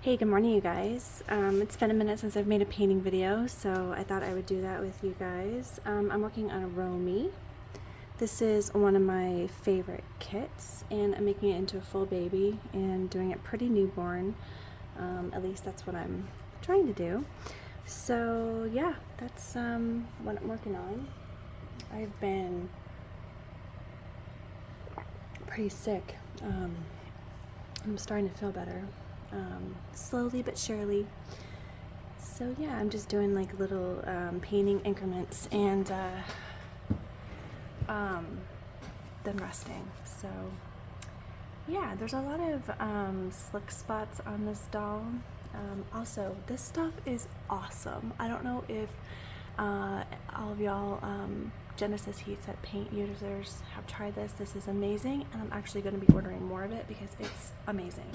Hey, good morning, you guys. It's been a minute since I've made a painting video, so I thought I would do that with you guys. I'm working on a Romy. This is one of my favorite kits, and I'm making it into a full baby and doing it pretty newborn. At least that's what I'm trying to do. So yeah, that's what I'm working on. I've been pretty sick. I'm starting to feel better. Slowly but surely. So yeah, I'm just doing like little painting increments and then resting. So yeah, there's a lot of slick spots on this doll. Also, this stuff is awesome. I don't know if all of y'all Genesis heat set paint users have tried this. This is amazing, and I'm actually going to be ordering more of it because it's amazing.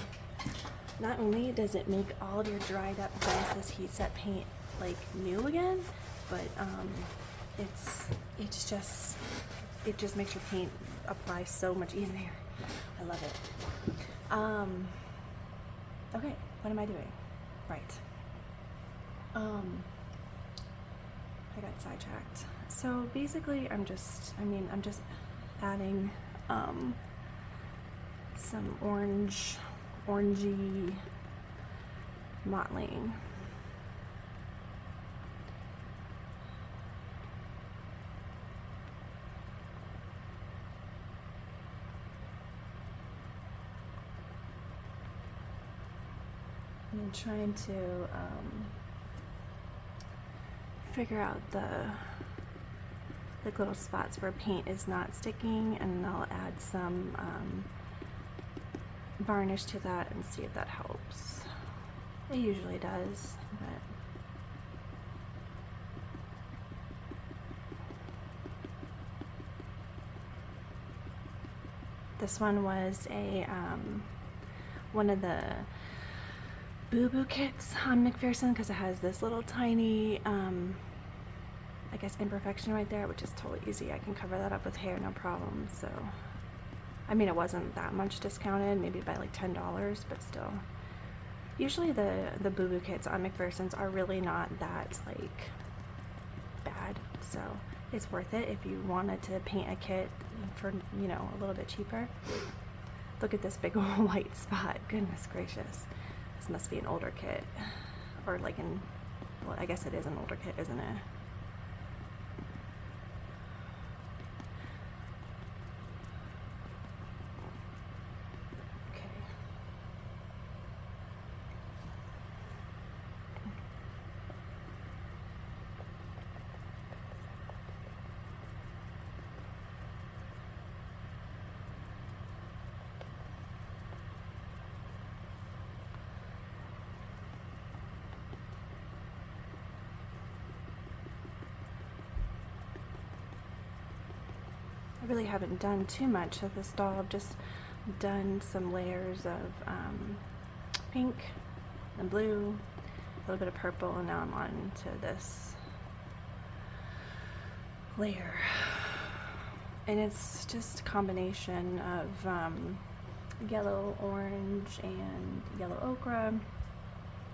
Not only does it make all of your dried up Genesis heat set paint like new again, but it just makes your paint apply so much easier. I love it. Okay, what am I doing? Right. I got sidetracked. So basically I'm just adding some orangey mottling. I'm trying to figure out the little spots where paint is not sticking, and I'll add some varnish to that and see if that helps. It usually does, but this one was a one of the Boo Boo kits on McPherson because it has this little tiny I guess imperfection right there, which is totally easy. I can cover that up with hair, no problem. So I mean, it wasn't that much discounted, maybe by like $10, but still. Usually the Boo Boo kits on McPherson's are really not that like bad, so it's worth it if you wanted to paint a kit for, you know, a little bit cheaper. Look at this big old white spot. Goodness gracious. This must be an older kit, or like well, I guess it is an older kit, isn't it? I really haven't done too much of this doll. I've just done some layers of pink and blue, a little bit of purple, and now I'm on to this layer. And it's just a combination of yellow, orange, and yellow ochre,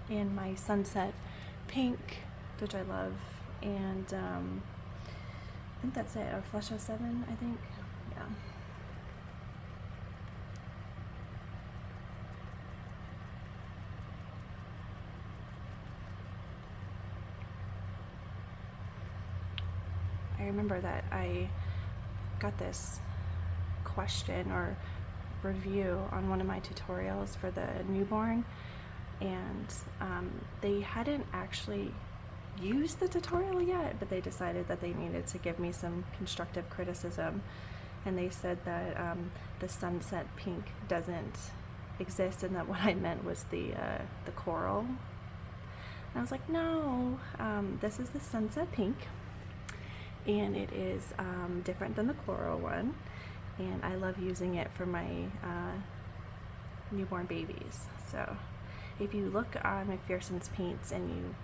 and my sunset pink, which I love, and I think that's it. A flush of 7, I think. Yeah. I remember that I got this question or review on one of my tutorials for the newborn, and they hadn't actually used the tutorial yet, but they decided that they needed to give me some constructive criticism, and they said that the sunset pink doesn't exist, and that what I meant was the coral. And I was like, no, this is the sunset pink, and it is different than the coral one, and I love using it for my newborn babies. So if you look on McPherson's paints and you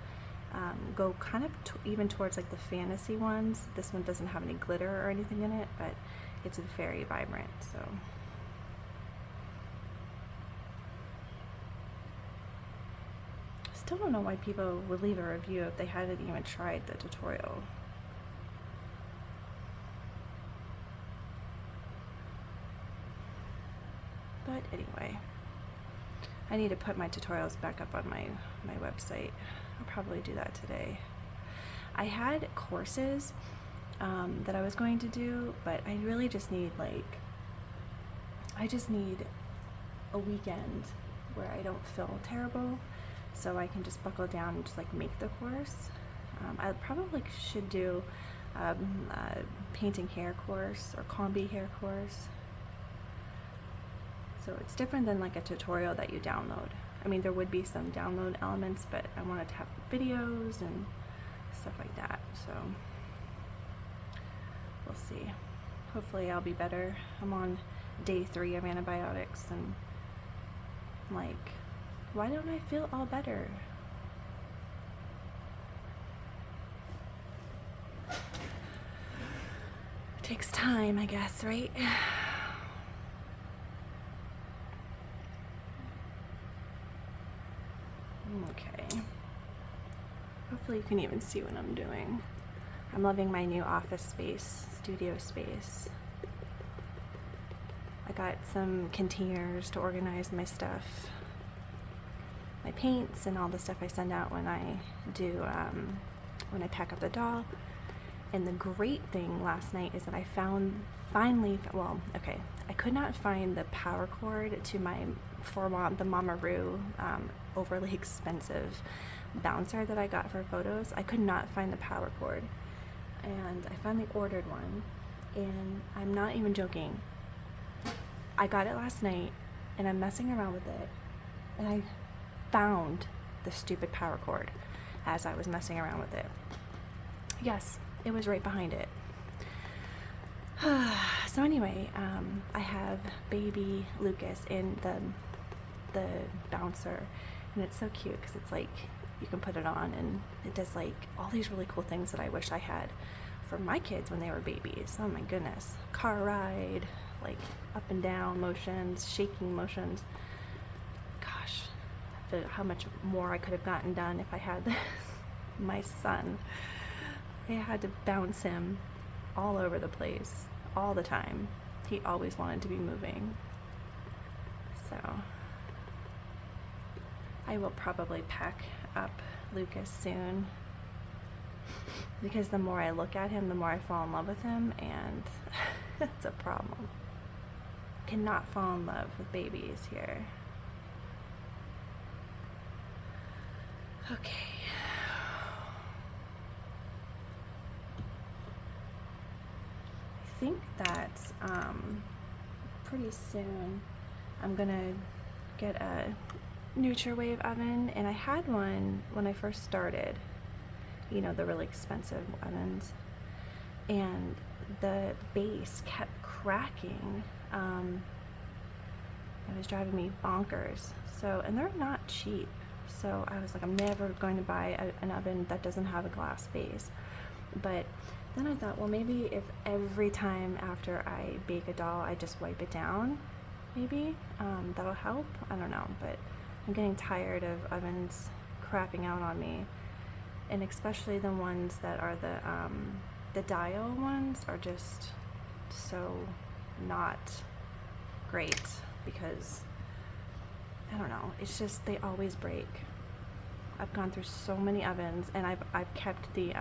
go kind of even towards like the fantasy ones, this one doesn't have any glitter or anything in it, but it's very vibrant. So still don't know why people would leave a review if they hadn't even tried the tutorial. But anyway, I need to put my tutorials back up on my website. I'll probably do that today. I had courses that I was going to do, but I really just need I just need a weekend where I don't feel terrible, so I can just buckle down and just make the course. I probably should do a painting hair course or combi hair course. So it's different than a tutorial that you download. I mean, there would be some download elements, but I wanted to have videos and stuff like that, so we'll see. Hopefully I'll be better. I'm on day 3 of antibiotics, and why don't I feel all better? It takes time, I guess, right? Okay. Hopefully you can even see what I'm doing. I'm loving my new office space, studio space. I got some containers to organize my stuff, my paints and all the stuff I send out when I do, when I pack up the doll. And the great thing last night is that I finally, I could not find the power cord to the Mamaru overly expensive bouncer that I got for photos. I could not find the power cord, and I finally ordered one, and I'm not even joking. I got it last night, and I'm messing around with it, and I found the stupid power cord as I was messing around with it. Yes, it was right behind it. So anyway, I have baby Lucas in the bouncer, and it's so cute because it's you can put it on and it does all these really cool things that I wish I had for my kids when they were babies. Oh my goodness. Car ride, up and down motions, shaking motions. Gosh, I feel how much more I could have gotten done if I had my son. I had to bounce him all over the place all the time. He always wanted to be moving. So I will probably pack up Lucas soon, because the more I look at him, the more I fall in love with him, and it's a problem. Cannot fall in love with babies here. Okay. I think that pretty soon I'm gonna get a NutriWave oven, and I had one when I first started, the really expensive ovens, and the base kept cracking. It was driving me bonkers. So, and they're not cheap, so I was I'm never going to buy an oven that doesn't have a glass base. But then I thought, well, maybe if every time after I bake a doll I just wipe it down, maybe that'll help. I don't know, but I'm getting tired of ovens crapping out on me, and especially the ones that are the dial ones are just so not great, because I don't know, it's just they always break. I've gone through so many ovens, and I've kept the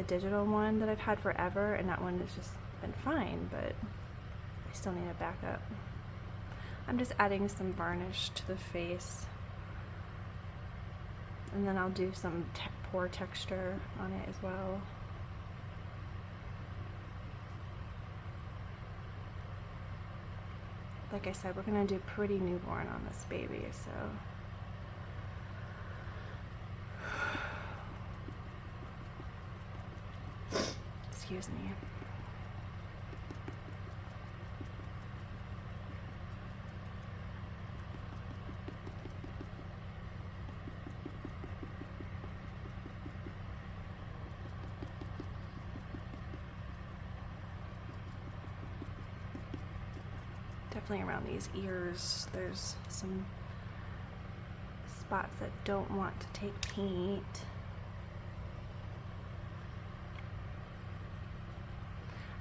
digital one that I've had forever, and that one has just been fine, but I still need a backup. I'm just adding some varnish to the face, and then I'll do some pore texture on it as well. Like I said, we're gonna do pretty newborn on this baby, so excuse me. Definitely around these ears, there's some spots that don't want to take paint.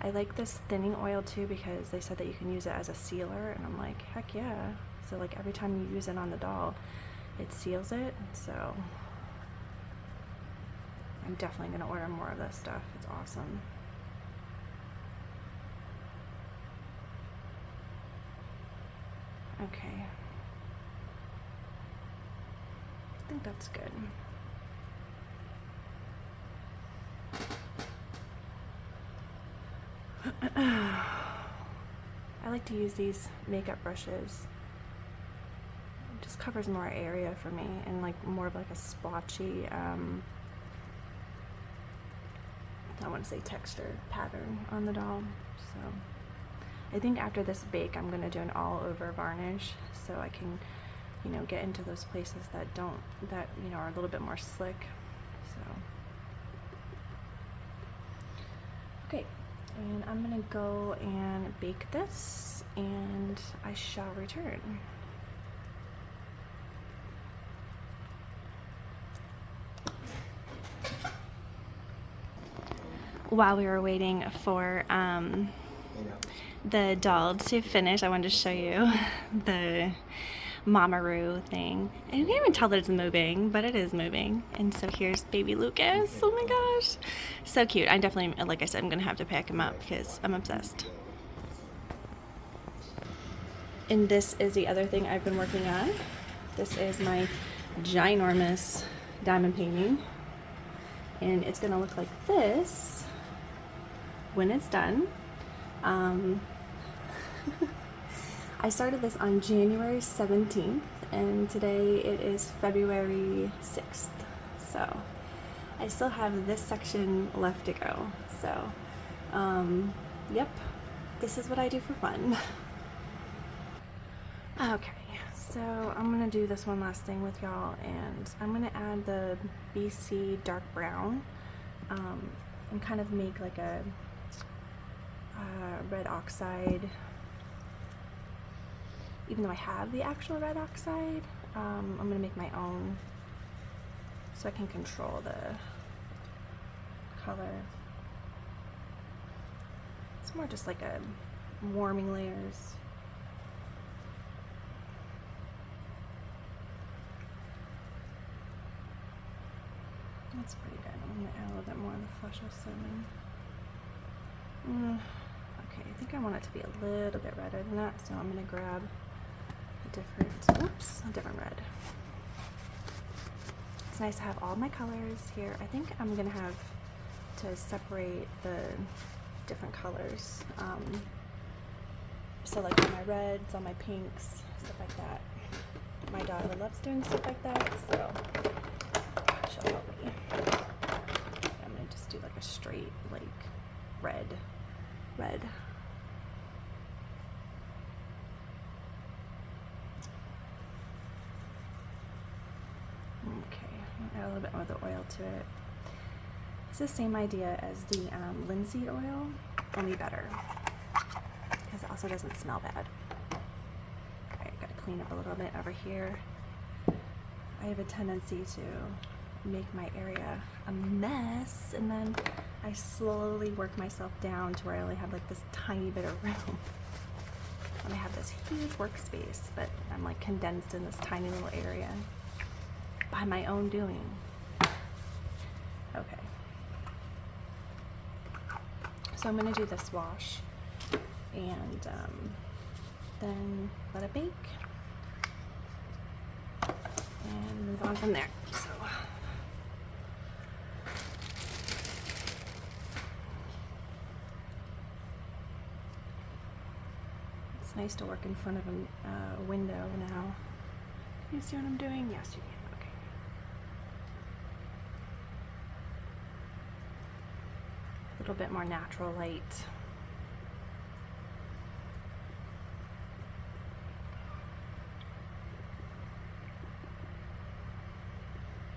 I like this thinning oil too because they said that you can use it as a sealer, and I'm like, heck yeah. So like every time you use it on the doll, it seals it. So I'm definitely gonna order more of this stuff. It's awesome. Okay. I think that's good. I like to use these makeup brushes. It just covers more area for me, and like more of like a splotchy, I want to say texture pattern on the doll. So I think after this bake I'm gonna do an all over varnish so I can, you know, get into those places that you know, are a little bit more slick. So okay, and I'm gonna go and bake this, and I shall return. While we were waiting for the doll to finish, I wanted to show you the Mamaroo thing. And you can't even tell that it's moving, but it is moving. And so here's baby Lucas. Oh my gosh. So cute. I definitely, like I said, I'm going to have to pack him up because I'm obsessed. And this is the other thing I've been working on. This is my ginormous diamond painting. And it's going to look like this when it's done. I started this on January 17th, and today it is February 6th. So I still have this section left to go. So, yep, this is what I do for fun. Okay, so I'm gonna do this one last thing with y'all, and I'm gonna add the BC dark brown, and kind of make like a red oxide. Even though I have the actual red oxide, I'm gonna make my own so I can control the color. It's more just like a warming layers. That's pretty good. I'm gonna add a little bit more of the flesh of cinnamon. Okay, I think I want it to be a little bit redder than that, so I'm gonna grab a different red. It's nice to have all my colors here. I think I'm gonna have to separate the different colors. So like all my reds, all my pinks, stuff like that. My daughter loves doing stuff like that, so she'll help me. I'm gonna just do like a straight, like red. Okay, add a little bit more of the oil to it. It's the same idea as the linseed oil, only better, because it also doesn't smell bad. Alright, gotta clean up a little bit over here. I have a tendency to make my area a mess, and then I slowly work myself down to where I only have like this tiny bit of room. And I have this huge workspace, but I'm like condensed in this tiny little area by my own doing. Okay. So I'm gonna do this wash and then let it bake and move on from there. So it's nice to work in front of a window now. Can you see what I'm doing? Yes, you can. Okay. A little bit more natural light.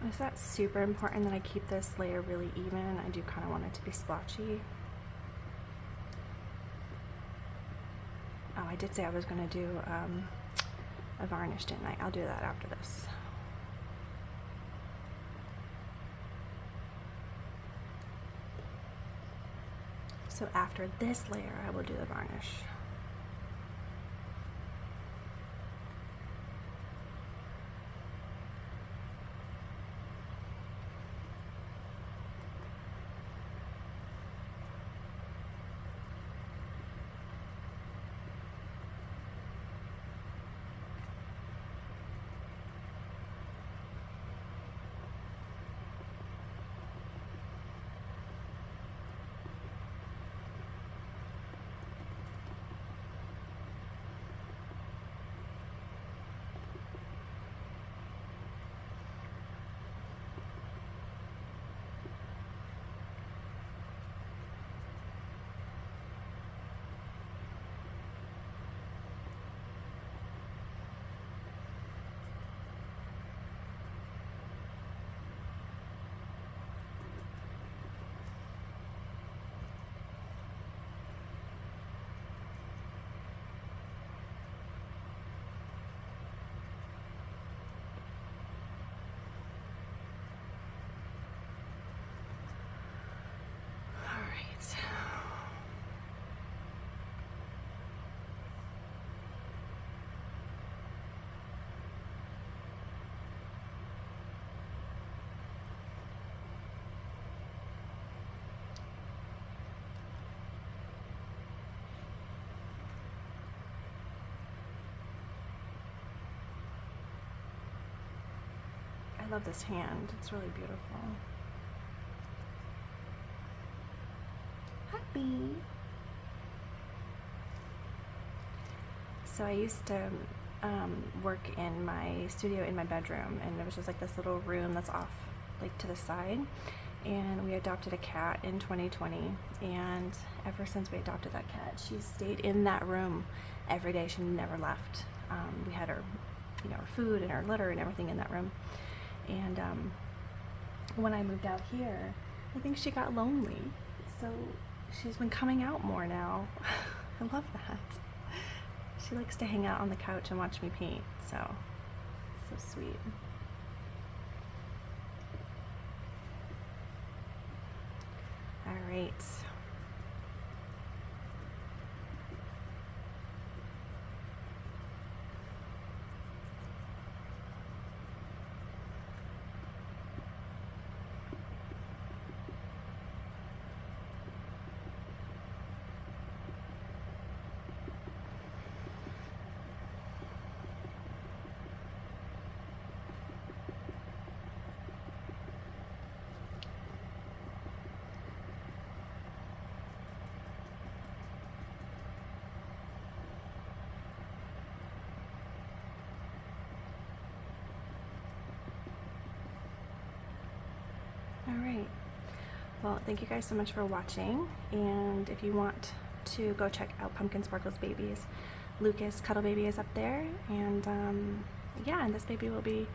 It's not super important that I keep this layer really even. I do kind of want it to be splotchy. Oh, I did say I was going to do a varnish, didn't I? I'll do that after this. So after this layer, I will do the varnish. I love this hand. It's really beautiful. Happy. So I used to work in my studio in my bedroom, and there was just like this little room that's off like to the side, and we adopted a cat in 2020, and ever since we adopted that cat, she stayed in that room every day. She never left. We had her, you know, her food and her litter and everything in that room. And when I moved out here, I think she got lonely, so she's been coming out more now. I love that. She likes to hang out on the couch and watch me paint, so sweet. All right. Alright, well, thank you guys so much for watching, and if you want to go check out Pumpkin Sparkle's babies, Lucas Cuddle Baby is up there, and yeah, and this baby will be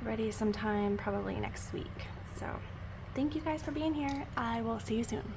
ready sometime probably next week. So thank you guys for being here. I will see you soon.